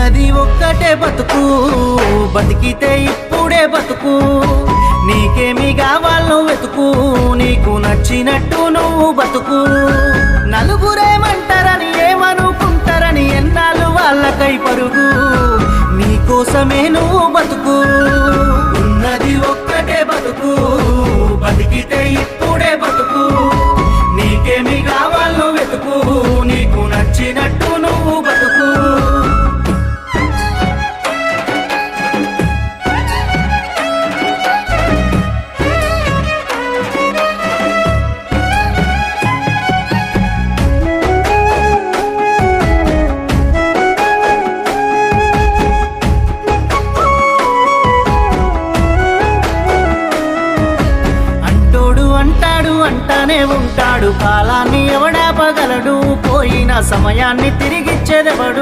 ఉన్నది ఒక్కటే బతుకు, బతికితే ఇప్పుడే బతుకు. నీకేమి కావాలో వెతుకు, నీకు నచ్చినట్టు నువ్వు బతుకు. నలుగురేమంటారని ఏమనుకుంటారని ఎన్నాళ్ళు వాళ్ళకై పరుగు, నీకోసమే నువ్వు బతుకు. ఉన్నది ఒక్కటే బతుకు, బతికితే ఇప్పుడే బతుకు. నీకేమి కావాలో వెతుకు, నీకు నచ్చినట్టు నువ్వు బతుకు. అంటానే ఉంటాడు, కాలాన్ని ఎవడాపగలడు, పోయిన సమయాన్ని తిరిగిచ్చేదెవడు.